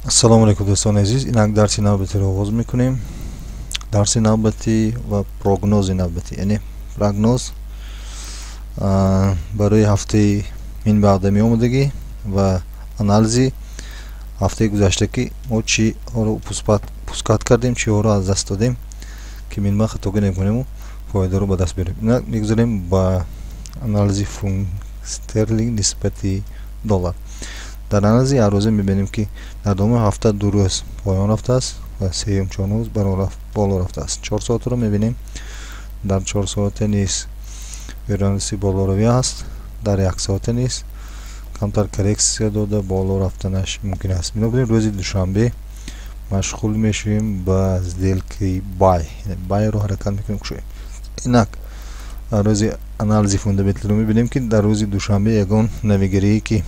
Ассалому алейкум дӯстони азиз, инак дарси навбатиро оғоз мекунем. Дарси навбатӣ ва прогнози навбатӣ, яъне прогноз барои ҳафтаи минбаъда омадагӣ ва анализи ҳафтаи гузашта ки мо чиҳоро пускат кардем, чиҳоро аз даст додем ки минба хатогӣ накунему фоидаро ба даст биёрем. Инак мегузарем ба анализи фунт стерлинг нисбати доллар. дар анализи ҳаррӯза мебинем ки дар давоми ҳафта 2 рӯз поён рафтааст ва 3-4 рӯз боло рафтааст. 4 соатро мебинем. дар 4 соата низ вероятности болоравӣ аст. дар 1 соата низ камтар коррексия дода боло рафтанаш мумкин аст. бинобар ин рӯзи душанбе машғул мешавем ба сделкаи байро ҳаракат мекунем кушоем. инак рӯзи анализи фундаменталиро мебинем ки дар рӯзи душанбе ягон навигирие ки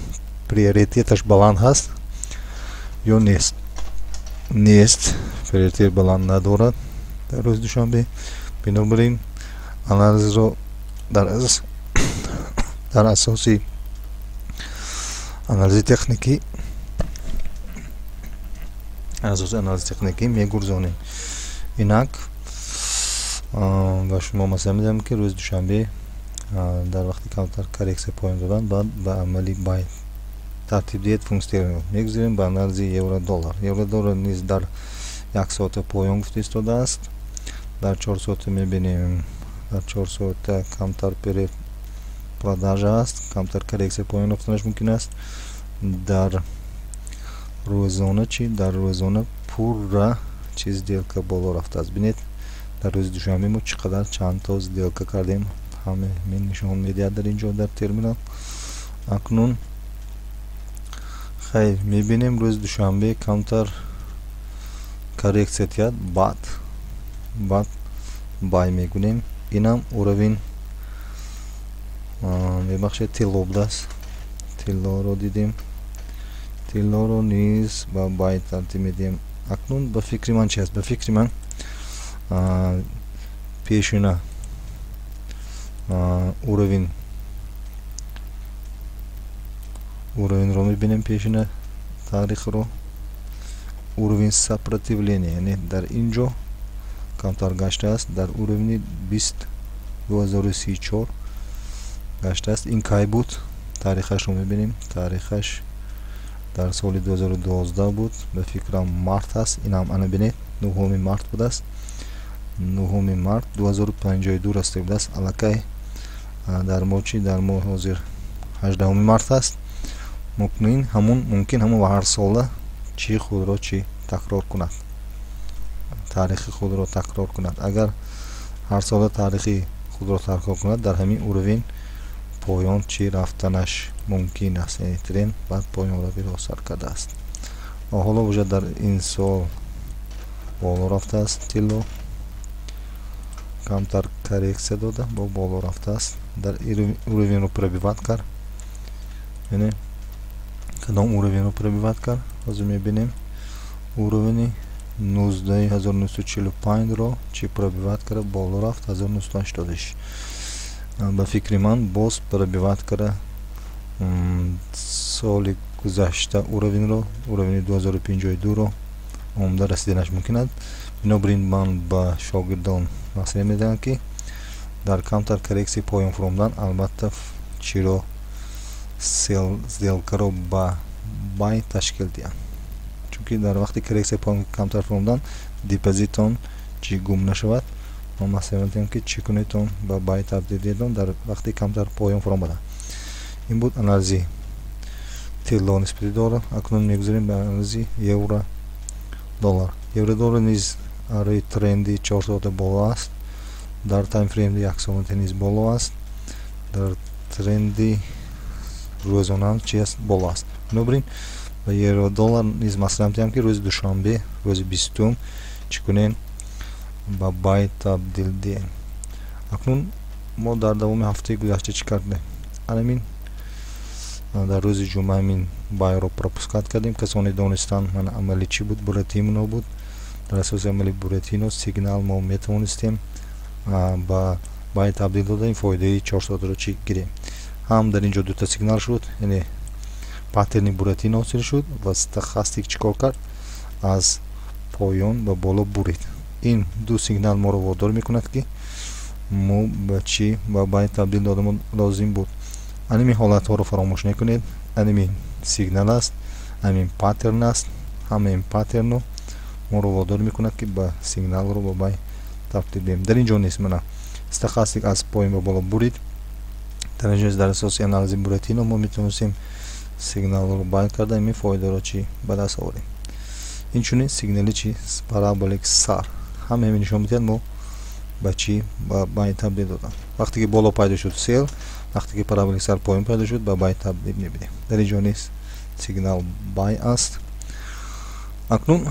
приоритеташ баланд ҳаст ё нест. Приоритет баланд надорад дар рӯзи душанбе. бинобар ин анализро дар асоси анализи техникӣ мегурзонем. инак ба шумо масъала медиҳам ки рӯзи душанбе дар вақти камтар коррексия поён додан баъд ба амали бай тартиб диҳед фунт стерлинг. мегузарем ба анализи евро-доллар. евро-доллар низ дар 1 соата поён гуфта истодааст. дар 4 соата мебинем, дар 4 соата камтар продажа аст, камтар коррексия поён рафтанаш мумкин аст. дар рӯзона дар рӯзона пурра сделка боло рафтааст. бинед дар рӯзи душанбе мо чӣ қадар чандто сделка кардем, ҳама нишон медиҳад дар инҷо дар терминал. акнун хайр мебинем рӯзи душанбе камтар коррексия диҳад, баъд бай мекунем. инам уровень мебахшед тилло будааст. тиллоро дидем. тиллоро низ ба бай тартиб медиҳем. акнун ба фикри ман чи аст? ба фикри ман пешина уровенро мебинем, пешина таърихро, уровень сопротивления, яъне дар инҷо камтар гаштааст, дар уровни 2034 гаштааст. ин кай буд? таърихашро мебинем. таърихаш дар соли 2012 буд. ба фикрам март аст. инам ана бинед 9 март будааст. 9 март 2052 расте будааст. аллакай дар мо ҳозир 18 март аст. мумкин ҳамон ҳар сола чи худро чи такрор кунад, таърихи худро такрор кунад. агар ҳар сола таърихи худро такрор кунад, дар ҳамин уровень поён чи рафтанаш мумкин аст, яъне тренд баъд поёнравиро сар кардааст. ҳоло уже дар ин сол боло рафтааст. тилло камтар коррексия дода бо боло рафтааст. дар уровенро пробиват кард. яъне кадом уровенро пробиват кард? ҳозир мебинем уровени 19945ро чи пробиват карда, боло рафт 1986. ба фикри ман боз пробиват карда соли гузашта уровени 2052ро омада расиданаш мумкин аст. бинобар ин ман ба шогирдон масъала медиҳам ки дар камтар коррексияи поён фуромдан албатта чиро сделкаро ба бай ташкил диҳанд, чунки дар вақти коррексияи поён камтар фуромдан депозитон чи гум нашавад. ман масъала медиҳам ки чӣ кунедон ба бай табдил диҳедон дар вақти камтар поён фуромада. ин буд анализи тилло нисбати доллар. акнун мегузарем ба анализи евро-доллар. евро-доллар низ арои тренди 4 соата боло аст. дар таймфрейми 1 соата низ боло аст. дар тренди рӯзона чи аст? Боло аст. бинобар ин ба евро-доллар низ масъала медиҳам ки рӯзи душанбе, рӯзи 20 чӣ кунем? ба бай табдил диҳем. акнун мо дар давоми ҳафтаи гузашта чӣ кардем? анамин дар рӯзи ҷумъа ҳамин байро пропускат кардем. касоне донистанд мана амали чӣ буд, буратино буд. дар асоси амали буратино сигнал мо метавонистем ба бай табдил дода ин фоидаи 4 соатро чи гирем. ҳам дар инҷо дута сигнал шуд, яъне паттерни буратин ҳосил шуд ва стохастик чикор кард? Аз поён ба боло бурид. ин ду сигнал моро водор мекунад ки мо ба чӣ ба байн табдил додамон лозим буд. аними ҳолатҳоро фаромӯш накунед. аними сигнал аст, аними паттерн аст. ҳама ин паттерно моро водор мекунад ки ба сигналро ба байн табдил диҳем. дар ин ҷо низ мана стохастик аз поин ба боло бурид. дар ин ҷо дар асоси анализи буратино мо метавонистем сигналро байн карда ин фоидаро чӣ ба даст оварем. инчунин сигнали чӣ параболик сар ҳам ҳамин нишон медиҳад мо ба чӣ ба байн табдил додам. вақте ки боло пайдо шуд сел, вақте ки параболик сар поин пайдо шуд ба байн табдил мебинем. дар ин ҷо низ сигнал бай аст. акнун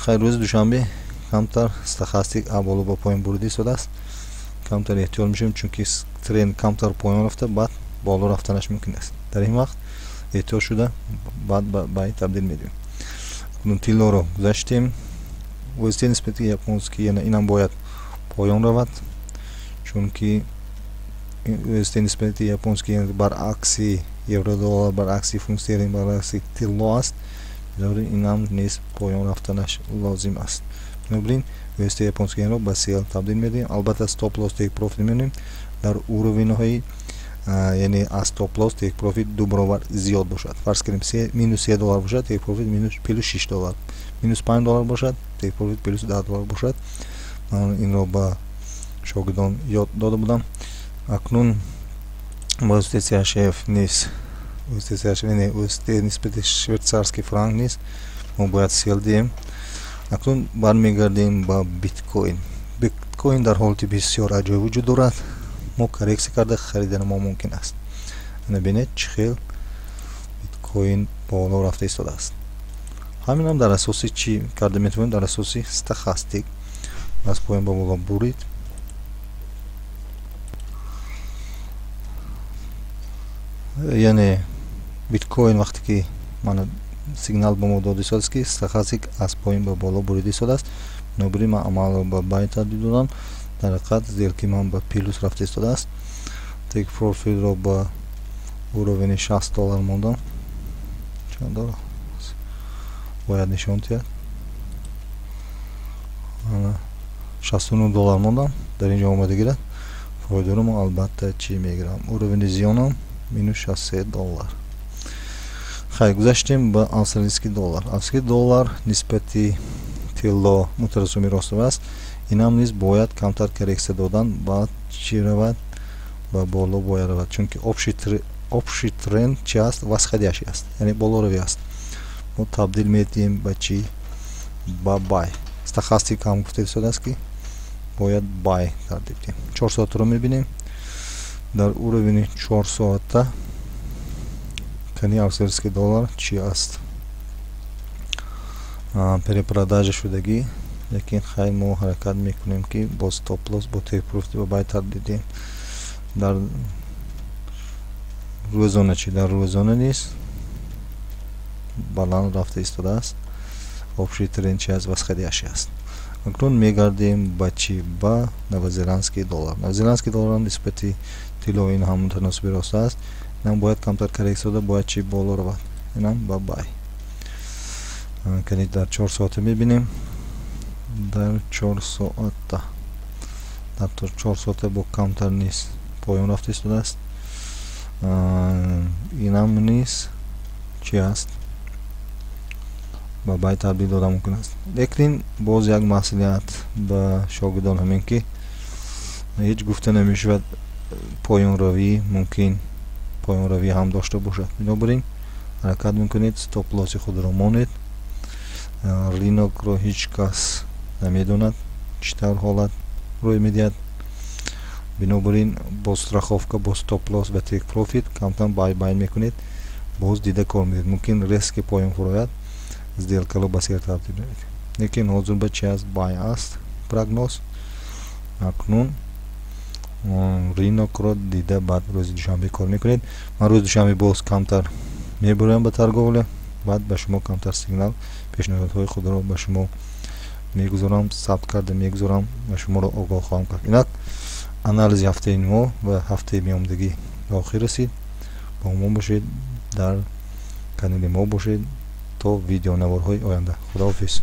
хайр рӯзи душанбе камтар стохастик аз боло ба поин бурида истодааст. камтар эҳтиёт мешавем чунки тренд камтар поин рафта баъд боло рафтанаш мумкин аст. дар ин вақт эҳтиёт шуда баъд ба байн табдил медиҳем. акнун тиллоро гузаштем. вазифаи нисбати японский яна инам бояд поён равад, чунки вазифаи нисбати японский баръакси евродоллар, баръакси фунт стерлинг, баръакси тилло аст. бинобарин инам низ поён рафтанаш лозим аст. бинобарин вазифаи японскиро ба сел табдил медиҳем. албатта стоп лосс тек профит мемонем дар уровенҳои яъне аз стоп лосс тек профит ду баробар зиёд бошад. фарз кардем минус $1 бошад, тек профит минус плюс $6, минус $5 бошад, тек профит плюс $10 бошад. ман инро ба шогирдон ёд дода будам. акнун ба устеция шеф низ устеция нисбати швейтсарский франк низ мо бояд сел диҳем. акнун бармегардем ба биткоин. биткоин дар ҳолати бисёр аҷоиб вуҷуд дорад. мо коррексия карда харидани мо мумкин аст. ана бинед чӣ хел биткоин боло рафта истодааст. ҳаминам дар асоси чӣ карда метавонем? дар асоси стохастик аз поин ба боло бурид. яъне биткоин вақте ки мана сигнал ба мо дода истодааст ки стохастик аз поин ба боло бурида истодааст. бинобарин ман амалро ба байн табдил додам. дар ҳақиқат зелки ман ба плюс рафта истодааст. тек профитро ба уровени $60 мондам. чанд дора бояд нишон диҳад. $69 мондам. дар ин ҷо омада гирад. фоидаро мо албатта чӣ мегирам? уровени зиёнам минус $63. хайр гузаштем ба австралийский доллар. австралийский доллар нисбати тилло мутаросими ростов аст. инам низ бояд камтар коррексия додан баъд чӣ равад? ба боло бояд равад, чунки общий тренд чӣ аст? восходящий аст, яъне болоравӣ аст. мо табдил медиҳем ба чӣ? ба бай. стохастик ҳам гуфта истодааст ки бояд бай табдил диҳем. 4 соатро мебинем. дар уровени 4 соата кани австралийский доллар чӣ аст? перепродажа шудагӣ. лекин хайр мо ҳаракат мекунем ки бо стоп лосс бо тек профит ба бай табдил диҳем. дар рӯзона чӣ? дар рӯзона низ баланд рафта истодааст. общий тренд чӣ аст? восходящий аст. акнун мегардем ба чӣ? ба новозеландский доллар. новозеландский доллар нисбати тилло ин ҳам мутаносиби рост аст. инам бояд камтар коррексия дода бояд чӣ? боло равад. инам ба бай. кани дар 4 соата мебинем. дар 4 соата дар 4 соата бо камтар низ поён рафта истодааст. инам низ чӣ аст? ба бай табдил дода мумкин аст. лекин боз як маслиҳат ба шогирдон ҳамин ки ҳеҷ гуфта намешавад поёнравӣ мумкин поёнравӣ ҳам дошта бошад. бинобарин ҳаракат мекунед, стоп лосси худро монед. ринокро ҳеҷ кас намедонад чӣ тавр ҳолат рӯй медиҳад. бинобарин бо страховка бо стоп лосс ва тек профит камтар байн мекунед. боз дида кор медиҳед. мумкин резки поён фурояд, сделкаро ба сер табдил медиҳед. лекин ҳозир ба чӣ аст? бай аст прогноз. акнун ринокро дида баъд рӯзи душанбе кор мекунед. ман рӯзи душанбе боз камтар мебурам ба торговля. баъд ба шумо камтар сигнал пешниҳодҳои худро ба шумо мегузорам, сабт карда мегузорам ва шуморо огоҳ хоҳам кард. инак анализи ҳафтаи мо ва ҳафтаи меомадагӣ ба охир расид. با ما باشید. در канали мо бошед то видеонаварҳои оянда. Худоҳафиз.